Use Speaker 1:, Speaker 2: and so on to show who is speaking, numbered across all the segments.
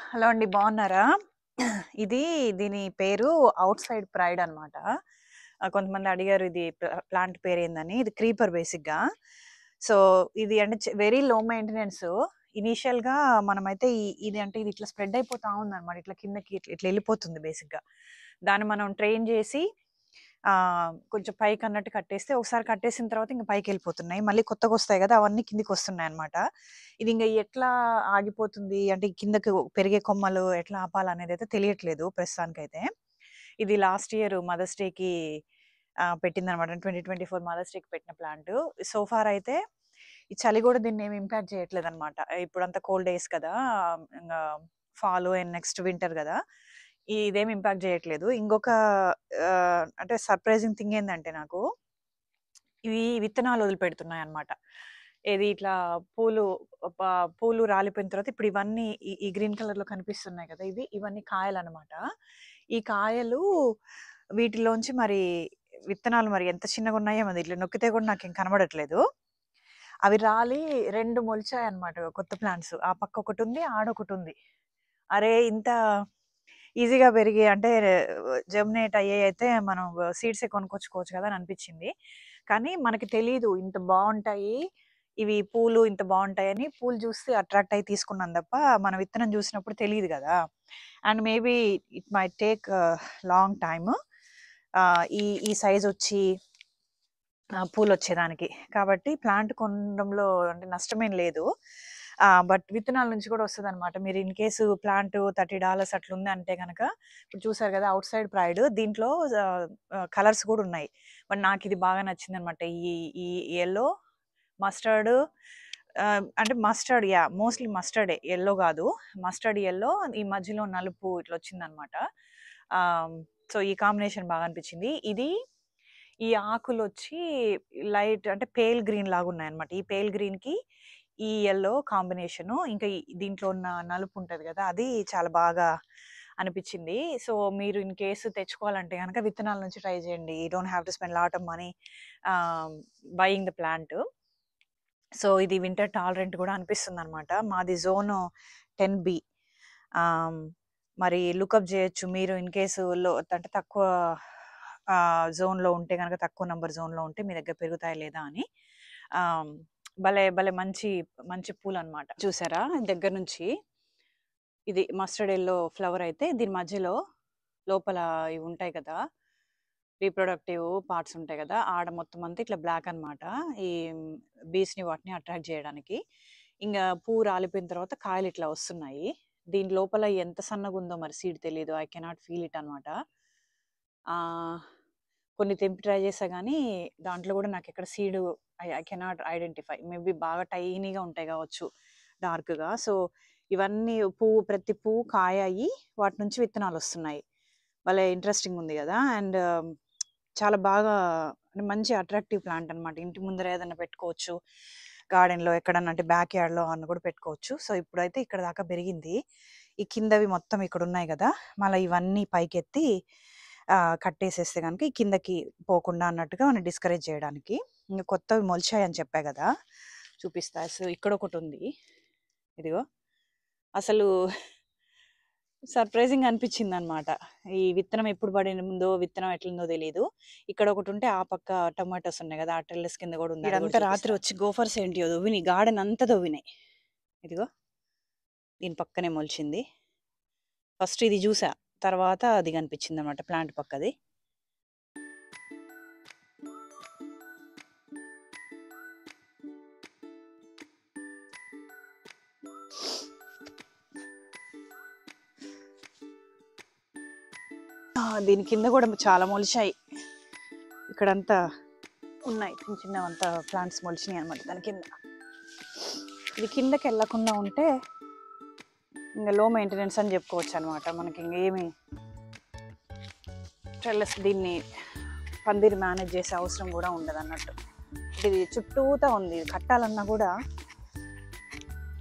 Speaker 1: Hello అండి. బాగున్నారా? ఇది దీని పేరు ఔట్ సైడ్ ప్రైడ్ అనమాట. కొంతమంది అడిగారు ఇది ప్లాంట్ పేరేందని. ఇది క్రీపర్ బేసిక్‌గా. సో, ఇది అంటే వెరీ లో మెయింటెనెన్స్. ఇనీషియల్‌గా మనమైతే ఇది అంటే ఇది ఇట్లా స్ప్రెడ్ అయిపోతా ఉందనమాట. ఇట్లా కిందకి ఇట్లా ఎళ్ళిపోతుంది బేసిక్‌గా. దాన్ని మనం ట్రైన్ చేసి కొంచెం పైకన్నట్టు కట్టేస్తే ఒకసారి కట్టేసిన తర్వాత ఇంక పైకెళ్ళిపోతున్నాయి. మళ్ళీ కొత్తగొస్తాయి గదా! అవన్నీ కిందకొస్తున్నాయనమాట. ఇది ఇంగ ఎట్లా ఆగిపోతుంది అంటే కిందకి పెరిగే కొమ్మలు ఎట్లా ఆపాలనేదైతే తెలియట్లేదు ప్రస్తుతానికైతే. ఇది లాస్ట్ ఇయర్ మదర్స్ డేకి పెట్టిందనమాట. 2024 మదర్స్ డేకి పెట్టిన ప్లాంటు. సో ఫార్ అయితే ఈ చలి గూడా దీన్నేమి ఇంపాక్ట్ చేయట్లేదనమాట. ఇప్పుడంతా కోల్డ్ డేస్ కదా! ఇంగా ఫాలు అండ్ నెక్స్ట్ వింటర్ గదా! ఇదేమి ఇంపాక్ట్ జేయట్లేదు. ఇంకొక అంటే సర్ప్రైజింగ్ థింగ్ ఏందంటే నాకు, ఇవి విత్తనాలు వదిలిపెడుతున్నాయన్నమాట. ఏది ఇట్లా పూలు ప పూలు రాలిపోయిన తర్వాత ఇప్పుడు ఇవన్నీ ఈ గ్రీన్ కలర్‌లో కనిపిస్తున్నాయి కదా! ఇవన్నీ కాయలన్నమాట. ఈ కాయలు వీటిలోంచి మరి విత్తనాలు మరి ఎంత చిన్నగున్నాయో మరి ఇట్లా నొక్కితే కూడా నాకేం కనబడట్లేదు. అవి రాలి 2 మొలిచాయన్నమాట కొత్త ప్లాంట్స్. ఆ పక్క ఒకటుంది, ఆడొకటుంది. అరే! ఇంత ఈజీగా పెరిగి అంటే జెర్మినేట్ అయ్యేయయితే మనం సీడ్సే కొనుక్కొచ్చుకోవచ్చు కదా! అని అనిపిచ్చింది. కానీ మనకి తెలీదు ఇంత బావుంటాయి. ఇవి పూలు ఇంత బావుంటాయని పూలు చూసి అట్రాక్ట్ అయ్యి తీసుకున్నాను తప్ప, మన విత్తనం చూసినప్పుడు తెలీదు గదా! And maybe it might take long time. ఈ ఈ సైజొచ్చి పూలొచ్చేదానికి. కాబట్టి ప్లాంట్ కొనడంలో అంటే నష్టమేం లేదు. బట్ విత్తనాల నుంచి కూడా వస్తదనమాట. మీరు ఇన్ కేసు ప్లాంట్ $30 అట్లుంది అంటే గనక, ఇప్పుడు చూసారు గదా! ఔట్ సైడ్ ప్రైడ్ దీంట్లో కలర్స్ కూడా ఉన్నాయి. బట్ నాకిది బాగా నచ్చిందనమాట. ఈ ఈ యెల్లో, మస్టర్డ్ అంటే మస్టర్డ్ మోస్ట్‌లీ మస్టర్డే. యెల్లో గాదు. మస్టర్డ్ యెల్లో ఈ మధ్యలో నలుపు ఇట్లొచ్చిందనమాట. ఆహ్, సో, ఈ కాంబినేషన్ బాగా అనిపిచ్చింది. ఈ ఆకులొచ్చి లైట్ అంటే పేల్ గ్రీన్ లాగున్నాయన్నమాట. ఈ పేల్ గ్రీన్‌కి ఈ యెల్లో కాంబినేషను. ఇంకా దీంట్లో ఉన్న నలుపుంటది గదా! అది చాలా బాగా అనిపిచ్చింది. సో, మీరు ఇన్ కేస్ తెచ్చుకోవాలంటే గనక విత్తనాల నుంచి ట్రై జేయండి. You don't have to spend lot of money buying the plant. So, ఇది వింటర్ టాలరెంట్ గూడా అనిపిస్తుందనమాట. మాది జోను 10 బి. ఆహ్, మరి లుకప్ జేయొచ్చు. మీరు ఇన్ కేసు అంటే తక్కువ జోన్‌లో ఉంటే గనక తక్కువ నంబర్ జోన్‌లో ఉంటే మీ దగ్గర పెరుగుతాయా లేదా అని. ఆహ్, భలే భలే మంచి పూలనమాట. చూసారా దగ్గర నుంచి? ఇది మస్టర్డ్ యెల్లో ఫ్లవర్ అయితే దీని మధ్యలో లోపల ఇవి ఉంటాయి కదా! రీప్రొడక్టివ్ పార్ట్స్ ఉంటాయి గదా! ఆడ మొత్తం అంతా ఇట్లా బ్లాక్ అనమాట. ఈ బీస్‌ని వాటిని అట్రాక్ట్ జేయడానికి. ఇంగ పువ్వు రాలిపోయిన తర్వాత కాయలు ఇట్లా వస్తున్నాయి. దీని లోపల ఎంత సన్నగుందో మరి సీడ్ తెలీదు. ఐ కెనాట్ ఫీల్ ఇట్ అనమాట. ఆహ్, కొన్ని తెంపి ట్రై చేశా గానీ, దాంట్లో గూడా నాకెక్కడ seed I I cannot identify. Maybe బాగా టైనీగా ఉంటాయి గావచ్చు డార్క్‌గా. సో, ఇవన్నీ ప్రతి పువ్వు కాయ అయ్యి వాటి నుంచి విత్తనాలొస్తున్నాయి. భలే ఇంట్రెస్టింగ్ ఉంది గదా! అండ్ చాలా బాగా అంటే మంచి అట్రాక్టివ్ ప్లాంట్ అనమాట. ఇంటి ముందర ఏదన్నా పెట్టుకోవచ్చు. గార్డెన్‌లో ఎక్కడన్నా అంటే బ్యాక్ యార్డ్‌లో అన్నా కూడా పెట్టుకోవచ్చు. సో, ఇప్పుడైతే ఇక్కడ దాకా పెరిగింది. ఈ కిందవి మొత్తం ఇక్కడున్నాయి గదా! మళ్ళా ఇవన్నీ పైకెత్తి కట్టేసేస్తే గనుక ఈ కిందకి పోకుండా అన్నట్టుగా మనం డిస్కరేజ్ చేయడానికి. ఇంక కొత్తవి మొలిచాయని చెప్పా గదా! చూపిస్తా. సో, ఇక్కడొకటుంది. ఇదిగో. అసలు సర్ప్రైజింగ్‌గా అనిపిచ్చిందనమాట. ఈ విత్తనం ఎప్పుడు పడిందో, విత్తనం ఎట్లుందో తెలీదు. ఇక్కడ ఒకటుంటే ఆ పక్క టొమాటోస్ ఉన్నాయి గదా! ఆ ట్రెల్లిస్ కింద గూడా ఉంది. ఈడంతా రాత్రి వచ్చి గోఫర్స్ ఏంటియో దొవ్వినియి. గార్డెన్ అంతా దొవ్వినాయి. ఇదిగో దీని పక్కనే మొలిచింది. ఫస్ట్ ఇది జూసా. తర్వాత అది కనిపించిందనమాట ప్లాంట్ పక్కది. దీని కింద గూడా చాలా మొలిచాయి. ఇక్కడంతా ఉన్నాయి. చిన్నవంతా ప్లాంట్స్ మొలిచినాయి అనమాట దాని కింద. ఇది కిందకెళ్ళకుండా ఉంటే ఇంగ లో మెయింటెనెన్స్ అని జెప్పుకోవచ్చనమాట. మనకింగేమి ట్రెల్లిస్ దీన్ని పందిరి మేనేజ్ చేసే అవసరం గూడా ఉండదన్నట్టు. ఇది చుట్టూతా ఉంది. ఇది కట్టాలన్నా గూడా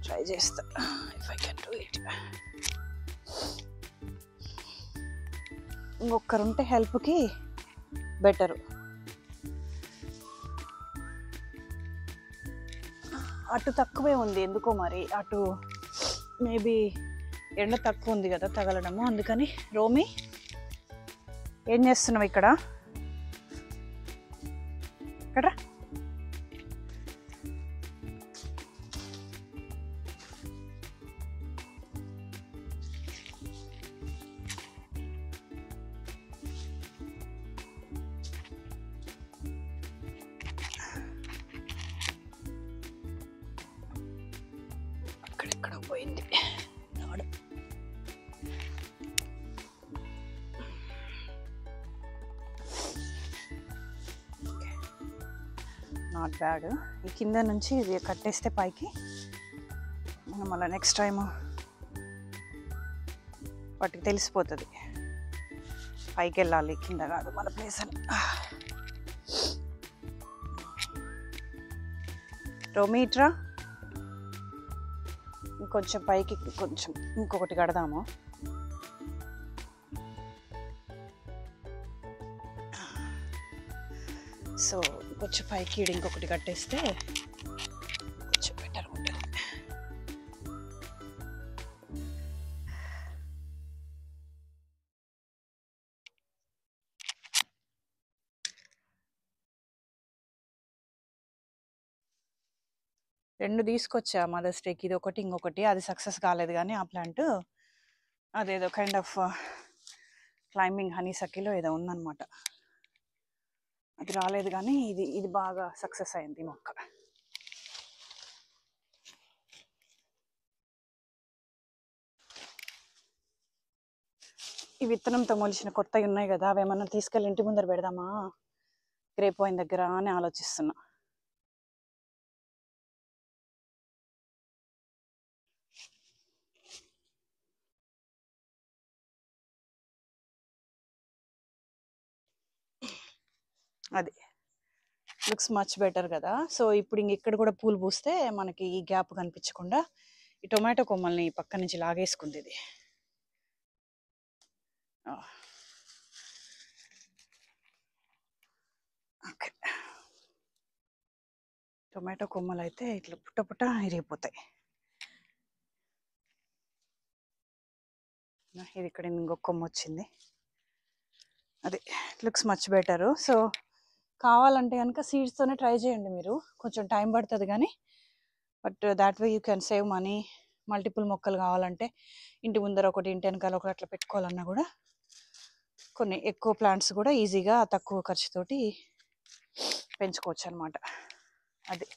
Speaker 1: ట్రై చేస్తా. If I can do it. ఇంకొకరుంటే హెల్ప్‌కి బెటరు. అటు తక్కువే ఉంది ఎందుకో మరి. అటు మేబీ ఎండ తక్కువ ఉంది కదా తగలడము, అందుకని. రోమి ఏం చేస్తున్నావు ఇక్కడ? ఇక్కడ అక్కడెక్కడ పోయింది నాడు. Not bad. ఈ కింద నుంచి ఇది కట్టేస్తే పైకి మనం మళ్ళీ నెక్స్ట్ టైం వాటికి తెలిసిపోతుంది పైకి వెళ్ళాలి, కింద కాదు మన ప్లేస్ అని. రోమి ఇట్రా, ఇంకొంచెం పైకి కొంచెం ఇంకొకటి కడదాము. సో కొంచెం పైకి ఇంకొకటి కట్టేస్తే కొంచెం బెటర్ ఉంటుంది. రెండు తీసుకొచ్చా మదర్స్ డేకి, ఇది ఒకటి ఇంకొకటి. అది సక్సెస్ కాలేదు కానీ ఆ ప్లాంట్ అదేదో కైండ్ ఆఫ్ క్లైంబింగ్ హనీసక్కిలో ఏదో ఉందన్నమాట, అది రాలేదు. కానీ ఇది బాగా సక్సెస్ అయింది మొక్క. ఈ విత్తనంతో మొలిచిన కొత్తవి ఉన్నాయి కదా, అవి ఏమన్నా తీసుకెళ్ళి ఇంటి ముందర పెడదామా గ్రేప్ వైన్ దగ్గర అని ఆలోచిస్తున్నా. అది లుక్స్ మచ్ బెటర్ కదా. సో ఇప్పుడు ఇక్కడ కూడా పూలు పూస్తే మనకి ఈ గ్యాప్ కనిపించకుండా ఈ టొమాటో కొమ్మల్ని పక్క నుంచి లాగేసుకుంది ఇది. ఓకే, టొమాటో కొమ్మలు అయితే ఇట్లా పుట్ట పుట్ట ఇరిగిపోతాయి. ఇది ఇక్కడ ఇంకొక కొమ్మ వచ్చింది. అది లుక్స్ మచ్ బెటరు. సో కావాలంటే కనుక సీడ్స్తోనే ట్రై చేయండి మీరు, కొంచెం టైం పడుతుంది కానీ, but that way you can save money. Multiple మొక్కలు కావాలంటే ఇంటి ముందర ఒకటి, ఇంటి వెనకాల ఒకటి అట్లా పెట్టుకోవాలన్నా కూడా కొన్ని ఎక్కువ ప్లాంట్స్ కూడా ఈజీగా తక్కువ ఖర్చుతోటి పెంచుకోవచ్చు అనమాట. అది